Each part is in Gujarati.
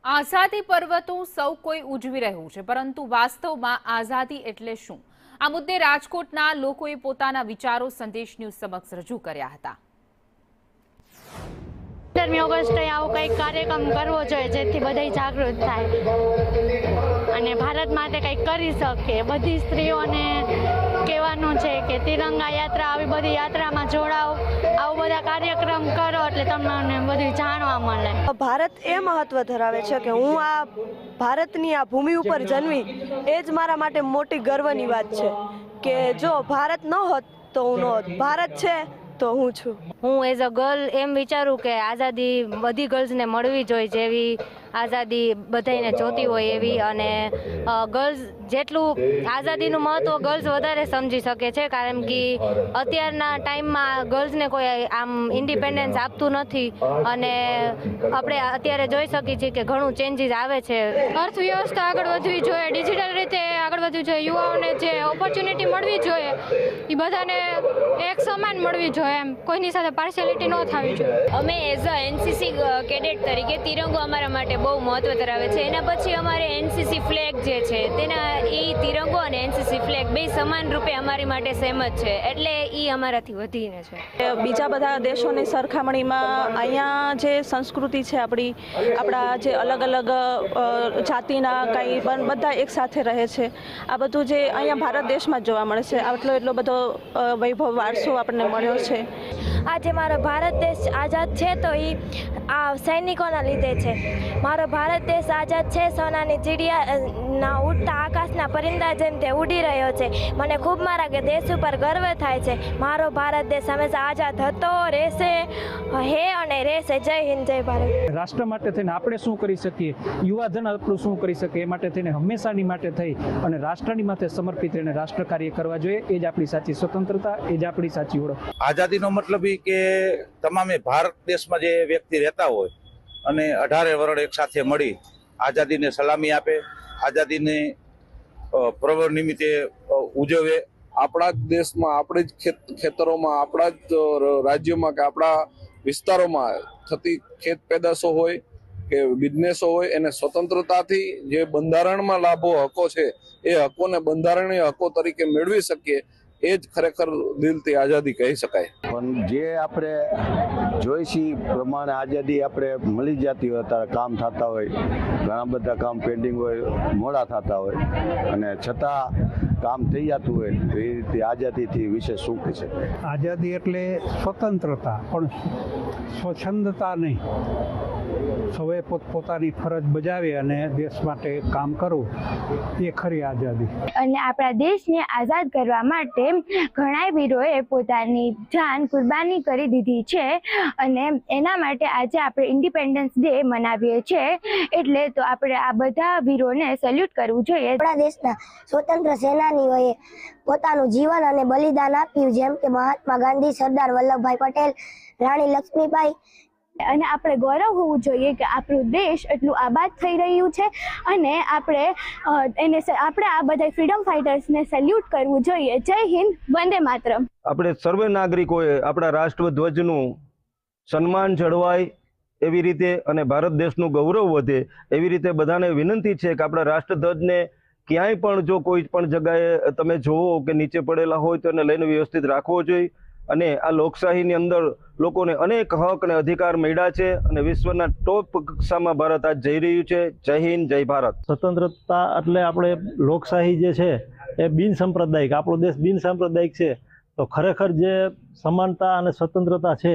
આઝાદી પર્વ તો સૌ કોઈ ઉજવી રહ્યું છે, પરંતુ વાસ્તવમાં આઝાદી એટલે શું? આ મુદ્દે રાજકોટના લોકોએ પોતાના વિચારો સંદેશ ન્યૂઝ સમક્ષ રજૂ કર્યા હતા. 15મી ઓગસ્ટે આવો કંઈક કાર્યક્રમ કરવો જોઈએ જેથી બધા જાગૃત થાય અને ભારત માટે કંઈક કરી શકે. બધી સ્ત્રીઓને કહેવાનું છે કે તિરંગા યાત્રા, આવી બધી યાત્રામાં જોડાઓ, આવું બધા કાર્યક્રમ કરો એટલે તમને બધું જાણવા મળે. ભારત એ મહત્વ ધરાવે છે કે હું આ ભારતની આ ભૂમિ ઉપર જન્મી, એ જ મારા માટે મોટી ગર્વની વાત છે કે જો ભારત ન હોત તો હું ન હોત, ભારત છે તો હું છું. હું એઝ અ ગર્લ એમ વિચારું કે આઝાદી બધી ગર્લ્સને મળવી જોઈએ, જેવી આઝાદી બધાને જોતી હોય એવી. અને ગર્લ્સ જેટલું આઝાદીનું મહત્ત્વ ગર્લ્સ વધારે સમજી શકે છે, કારણ કે અત્યારના ટાઈમમાં ગર્લ્સને કોઈ આમ ઇન્ડિપેન્ડન્સ આપતું નથી. અને આપણે અત્યારે જોઈ શકીએ છીએ કે ઘણું ચેન્જીસ આવે છે. અર્થવ્યવસ્થા આગળ વધવી જોઈએ, ડિજિટલ રીતે આગળ વધવી જોઈએ, યુવાઓને જે ઓપોર્ચ્યુનિટી મળવી જોઈએ એ બધાને એક સમાન મળવી જોઈએ, એમ કોઈની સાથે પાર્શિયાલિટી ન થવી જોઈએ. અમે એઝ અ એનસીસી કેડેટ તરીકે તિરંગો અમારા માટે બહુ મહત્વ ધરાવે છે. એના પછી અમારે એનસીસી ફ્લેગ જે છે તેના એ તિરંગો અને એનસીસી ફ્લેગ બે સમાન રૂપે અમારી માટે સેમ જ છે, એટલે એ અમારાથી વધીને છે. બીજા બધા દેશોની સરખામણીમાં અહીંયા જે સંસ્કૃતિ છે આપણા જે અલગ અલગ જાતિના કંઈ પણ બધા એક સાથે રહે છે, આ બધું જે અહીંયા ભારત દેશમાં જ જોવા મળે છે. એટલો બધો વૈભવ વારસો આપણને મળ્યો છે. આજે મારો ભારત દેશ આઝાદ છે તો એ આ સૈનિકોના લીધે છે. મારો ભારત દેશ આઝાદ છે, સોનાની ચીડિયા ઉડતા આકાશના પરિંદા જેમ તે ઉડી રહ્યો છે. મને ખૂબ મારા દેશ ઉપર ગર્વ થાય છે. મારો ભારત દેશ હંમેશા આઝાદ હતો, રહેશે, હે અને રહેશે. જય હિન્દ, જય ભારત. રાષ્ટ્ર માટે થઈને આપણે શું કરી શકીએ, યુવાધન આપણું શું કરી શકે, એ માટે થઈને હંમેશાની માટે થઈ અને રાષ્ટ્રની માથે સમર્પિત રહીને રાષ્ટ્ર કાર્ય કરવા જોઈએ. એ જ આપણી સાચી સ્વતંત્રતા, એ જ આપણી સાચી ઓળખ. આઝાદીનો મતલબ એ કે તમામે ભારત દેશમાં જે વ્યક્તિ રહેતા હોય અને 18 વરણ એક સાથે મળી આઝાદીને સલામી આપે, આઝાદીને પર્વ નિમિત્તે ઉજવે. આપણા જ દેશમાં, આપણી જ ખેતરોમાં, આપણા જ રાજ્યોમાં કે આપણા વિસ્તારોમાં થતી ખેત પેદાશો હોય કે બિઝનેસો હોય, એને સ્વતંત્રતાથી જે બંધારણમાં લાભો, હકો છે, એ હકોને બંધારણીય હકો તરીકે મેળવી શકીએ, એ જ ખરેખર દિલથી આઝાદી કહી શકાય. પણ જે આપણે જોઈશી પ્રમાણે આઝાદી આપણે મળી જતી હોય, ત્યારે કામ થતા હોય, ઘણા બધા કામ પેન્ડિંગ હોય, મોડા થતા હોય, અને છતાં કામ થઈ જતું હોય, તો એ રીતે આઝાદીથી વિશેષ શું કહી શકે? આઝાદી એટલે સ્વતંત્રતા, પણ સ્વચ્છંદતા નહીં. સૌએ પોતપોતાની ફરજ બજાવી અને દેશ માટે કામ કરવું, એ ખરી આઝાદી. અને આપણા દેશને આઝાદ કરવા માટે ઘણા વીરોએ પોતાની જાન કુરબાની કરી દીધી છે, અને એના માટે આજે આપણે ઇન્ડિપેન્ડન્સ ડે મનાવીએ છીએ. એટલે તો આપણે આ બધા વીરોને સેલ્યુટ કરવું જોઈએ. આપણા દેશના સ્વતંત્ર સેનાનીઓએ પોતાનું જીવન અને બલિદાન આપ્યું, જેમ કે મહાત્મા ગાંધી, સરદાર વલ્લભભાઈ પટેલ, રાણી લક્ષ્મીબાઈ. અને આપણે ગૌરવ હોવું જોઈએ કે આપણું દેશ એટલું આબાદ થઈ રહ્યું છે, અને આપણે આ બધા ફ્રીડમ ફાઇટર્સને સેલ્યુટ કરવું જોઈએ. જય હિન્દ, વંદે માતરમ. આપણે સર્વે નાગરિકોએ આપણા રાષ્ટ્રધ્વજનું સન્માન જળવાય એવી રીતે અને ભારત દેશનું ગૌરવ વધે એવી રીતે બધાને વિનંતી છે કે આપણા રાષ્ટ્રધ્વજને ક્યાંય પણ જો કોઈ પણ જગ્યાએ તમે જોવો કે નીચે પડેલા હોય તો એને લઈને વ્યવસ્થિત રાખવો જોઈએ. અને આ લોકશાહીની અંદર લોકોને અનેક હક અને અધિકાર મળ્યા છે, અને વિશ્વના ટોપ કક્ષામાં ભારત આજ જઈ રહ્યું છે. જય હિન્દ, જય ભારત. સ્વતંત્રતા એટલે આપણે લોકશાહી જે છે એ બિનસાંપ્રદાયિક, આપણો દેશ બિનસાંપ્રદાયિક છે, તો ખરેખર જે સમાનતા અને સ્વતંત્રતા છે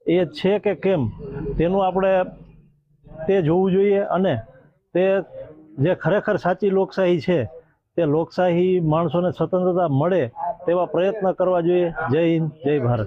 એ છે કે કેમ, તેનું આપણે તે જોવું જોઈએ. અને તે જે ખરેખર સાચી લોકશાહી છે, તે લોકશાહી માણસોને સ્વતંત્રતા મળે તેવા પ્રયત્ન કરવા જોઈએ. જય હિન્દ, જય ભારત.